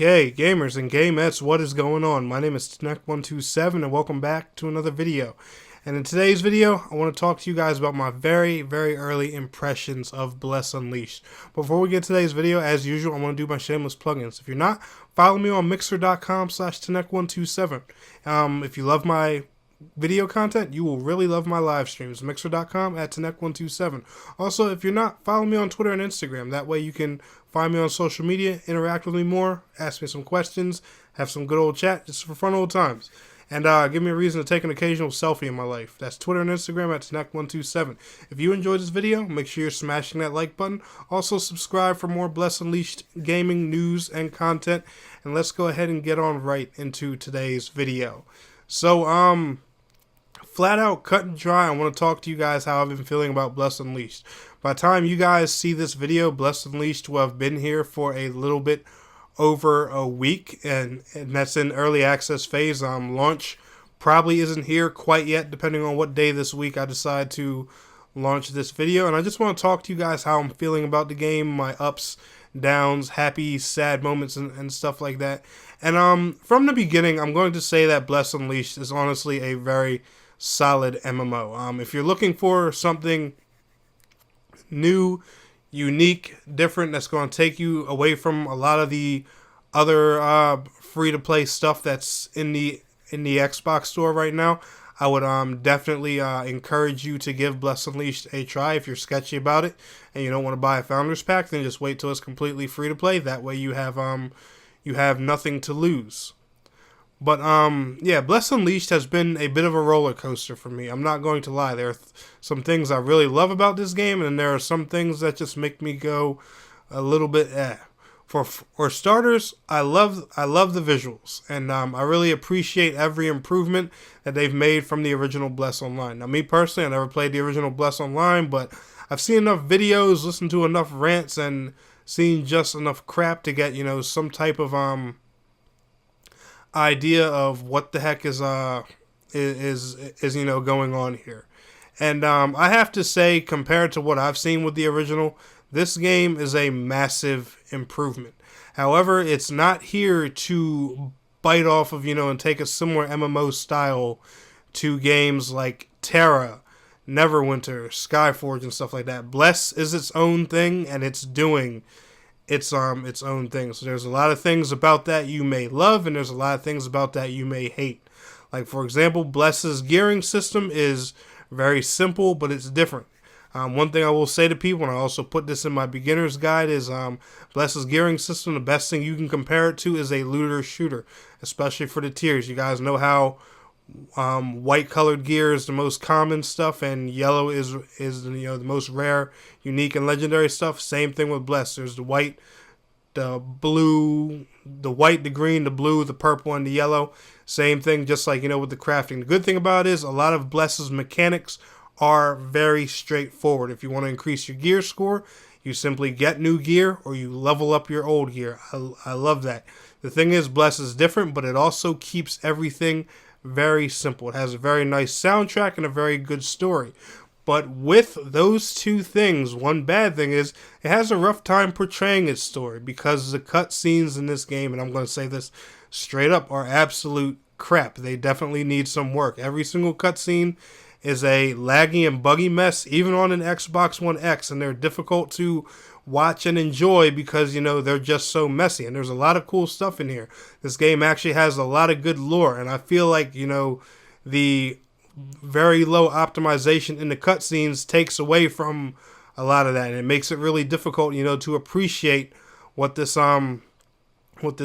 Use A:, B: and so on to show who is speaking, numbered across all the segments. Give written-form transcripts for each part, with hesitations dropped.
A: Okay, gamers and gamettes, what is going on? My name is Tnek127 and welcome back to another video. And in today's video, I want to talk to you guys about my very early impressions of Bless Unleashed. Before we get to today's video, as usual, I want to do my shameless plugins. If you're not, follow me on mixer.com/Tnek127. If you love my video content, you will really love my live streams. Mixer.com/Tnek127. Also, if you're not, follow me on Twitter and Instagram. That way you can find me on social media, interact with me more, ask me some questions, have some good old chat, just for fun old times. And give me a reason to take an occasional selfie in my life. That's Twitter and Instagram @Tnek127. If you enjoyed this video, make sure you're smashing that like button. Also, subscribe for more Bless Unleashed gaming news and content. And let's go ahead and get on right into today's video. So, flat out, cut and dry, I want to talk to you guys how I've been feeling about Bless Unleashed. By the time you guys see this video, Bless Unleashed will have been here for a little bit over a week, and that's in early access phase. Launch probably isn't here quite yet, depending on what day this week I decide to launch this video. And I just want to talk to you guys how I'm feeling about the game, my ups, downs, happy, sad moments, and stuff like that. And from the beginning, I'm going to say that Bless Unleashed is honestly a very solid MMO. If you're looking for something new, unique, different, that's going to take you away from a lot of the other free-to-play stuff that's in the Xbox store right now, I would definitely encourage you to give Bless Unleashed a try. If you're sketchy about it and you don't want to buy a Founders Pack, then just wait till it's completely free-to-play. That way you have nothing to lose. But, yeah, Bless Unleashed has been a bit of a roller coaster for me. I'm not going to lie. There are some things I really love about this game, and there are some things that just make me go a little bit, For starters, I love the visuals, and I really appreciate every improvement that they've made from the original Bless Online. Now, me personally, I never played the original Bless Online, but I've seen enough videos, listened to enough rants, and seen just enough crap to get, some type of, idea of what the heck is going on here. And I have to say, compared to what I've seen with the original, this game is a massive improvement. However, it's not here to bite off of, and take a similar MMO style to games like Terra, Neverwinter, Skyforge, and stuff like that. Bless is its own thing, and it's doing its own thing. So there's a lot of things about that you may love, and there's a lot of things about that you may hate. Like, for example, Bless's gearing system is very simple, but it's different. One thing I will say to people, and I also put this in my beginner's guide, is Bless's gearing system, the best thing you can compare it to is a looter shooter, especially for the tiers. You guys know how white colored gear is the most common stuff, and yellow is the most rare, unique, and legendary stuff. Same thing with Bless. There's the white, the blue, the white, the green, the blue, the purple, and the yellow. Same thing, just like with the crafting. The good thing about it is a lot of Bless's mechanics are very straightforward. If you want to increase your gear score, you simply get new gear or you level up your old gear. I love that. The thing is, Bless is different, but it also keeps everything very simple. It has a very nice soundtrack and a very good story. But with those two things, one bad thing is it has a rough time portraying its story, because the cutscenes in this game, and I'm going to say this straight up, are absolute crap. They definitely need some work. Every single cutscene is a laggy and buggy mess, even on an Xbox One X, and they're difficult to watch and enjoy because, they're just so messy. And there's a lot of cool stuff in here. This game actually has a lot of good lore, and I feel like, the very low optimization in the cutscenes takes away from a lot of that, and it makes it really difficult, to appreciate what this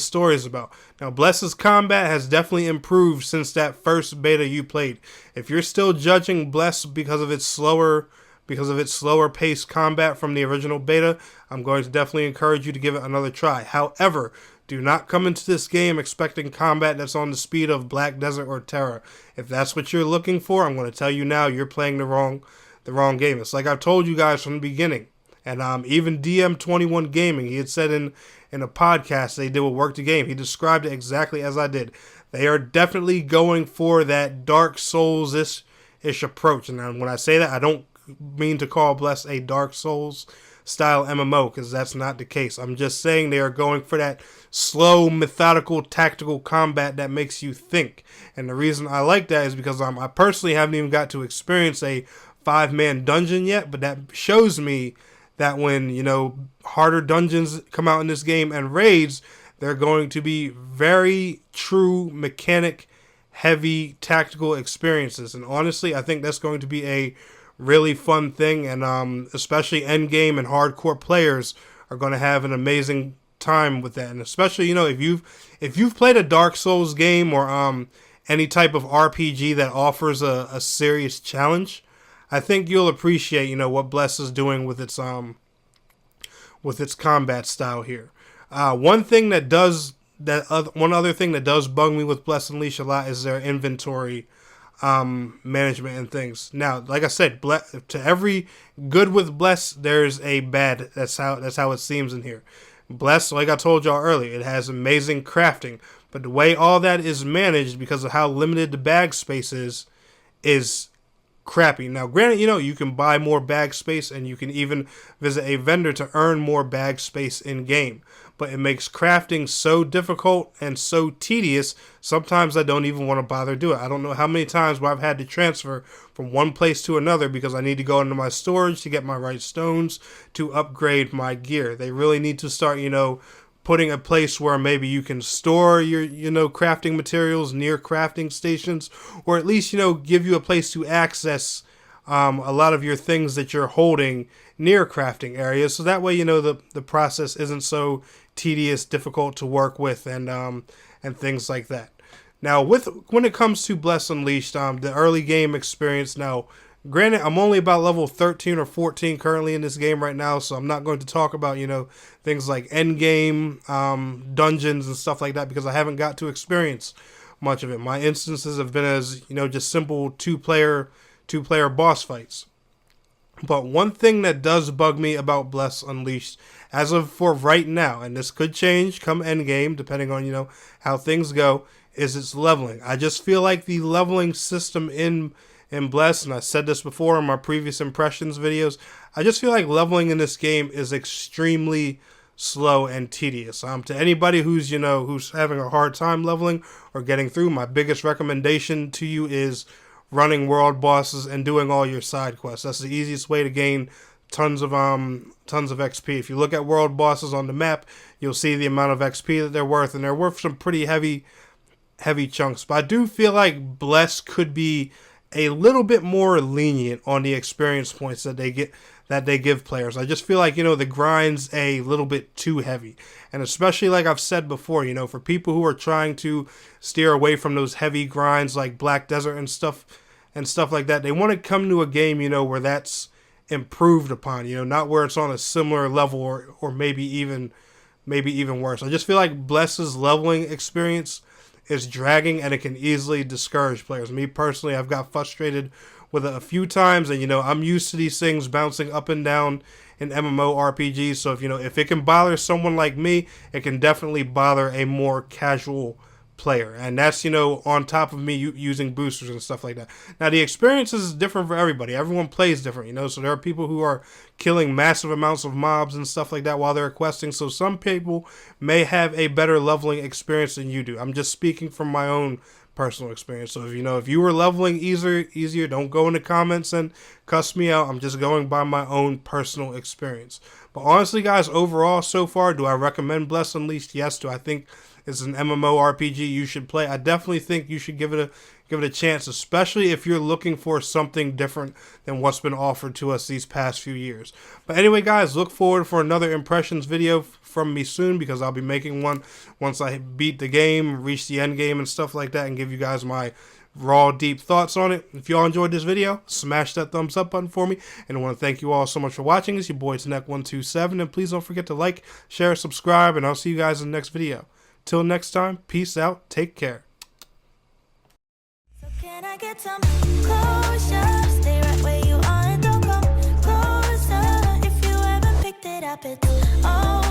A: story is about. Now, Bless's combat has definitely improved since that first beta you played. If you're still judging Bless because of its slower paced combat from the original beta, I'm going to definitely encourage you to give it another try. However, do not come into this game expecting combat that's on the speed of Black Desert or Terra. If that's what you're looking for, I'm going to tell you now, you're playing the wrong game. It's like I've told you guys from the beginning. And even DM21 Gaming, he had said in a podcast they did with Work the Game, he described it exactly as I did. They are definitely going for that Dark Souls-ish approach. And when I say that, I don't mean to call Bless a Dark Souls style MMO, because that's not the case. I'm just saying they are going for that slow, methodical, tactical combat that makes you think. And the reason I like that is because I personally haven't even got to experience a 5-man dungeon yet, but that shows me that when, you know, harder dungeons come out in this game and raids, they're going to be very true mechanic heavy tactical experiences. And honestly, I think that's going to be a really fun thing, and especially endgame and hardcore players are going to have an amazing time with that. And especially, you know, if you've played a Dark Souls game or any type of RPG that offers a serious challenge, I think you'll appreciate, you know, what Bless is doing with its combat style here. One other thing that does bug me with Bless Unleashed a lot is their inventory management and things. Now, like I said, to every good with Bless, there's a bad. That's how it seems in here. Bless, like I told y'all earlier, it has amazing crafting, but the way all that is managed, because of how limited the bag space is crappy. Now, granted, you know, you can buy more bag space and you can even visit a vendor to earn more bag space in game, but it makes crafting so difficult and so tedious, sometimes I don't even want to bother do it. I don't know how many times where I've had to transfer from one place to another because I need to go into my storage to get my right stones to upgrade my gear. They really need to start, you know, putting a place where maybe you can store your, you know, crafting materials near crafting stations, or at least, you know, give you a place to access a lot of your things that you're holding near crafting areas. So that way, you know, the process isn't so tedious, difficult to work with, and things like that. Now, when it comes to Bless Unleashed, the early game experience, now, granted, I'm only about level 13 or 14 currently in this game right now, so I'm not going to talk about, you know, things like endgame dungeons and stuff like that, because I haven't got to experience much of it. My instances have been as, you know, just simple two-player boss fights. But one thing that does bug me about Bless Unleashed, as of for right now, and this could change come endgame, depending on, you know, how things go, is its leveling. I just feel like the leveling system in Bless, and I said this before in my previous impressions videos, I just feel like leveling in this game is extremely slow and tedious. To anybody who's, you know, who's having a hard time leveling or getting through, my biggest recommendation to you is running world bosses and doing all your side quests. That's the easiest way to gain tons of XP. If you look at world bosses on the map, you'll see the amount of XP that they're worth, and they're worth some pretty heavy chunks. But I do feel like Bless could be a little bit more lenient on the experience points that they give players. I just feel like, you know, the grind's a little bit too heavy. And especially, like I've said before, you know, for people who are trying to steer away from those heavy grinds like Black Desert and stuff like that, they want to come to a game, you know, where that's improved upon, you know, not where it's on a similar level or maybe even worse. I just feel like Bless's leveling experience is dragging, and it can easily discourage players. Me personally, I've got frustrated with it a few times, and, you know, I'm used to these things bouncing up and down in MMORPGs, so if it can bother someone like me, it can definitely bother a more casual player. And that's, you know, on top of me using boosters and stuff like that. Now, the experience is different for everybody. Everyone plays different, you know, so there are people who are killing massive amounts of mobs and stuff like that while they're questing, so some people may have a better leveling experience than you do. I'm just speaking from my own personal experience. So if you were leveling easier, don't go in the comments and cuss me out. I'm just going by my own personal experience. But honestly, guys, overall, so far, do I recommend Bless Unleashed? Yes. Do I think it's an MMORPG you should play? I definitely think you should give it a chance, especially if you're looking for something different than what's been offered to us these past few years. But anyway, guys, look forward for another impressions video from me soon, because I'll be making one once I beat the game, reach the end game and stuff like that, and give you guys my raw, deep thoughts on it. If y'all enjoyed this video, smash that thumbs up button for me. And I want to thank you all so much for watching. It's your boy Tanek127, and please don't forget to like, share, subscribe, and I'll see you guys in the next video. Till next time, peace out, take care.
B: So can I get some closure? Stay right where you are and don't come closer. If you haven't picked it up, it's all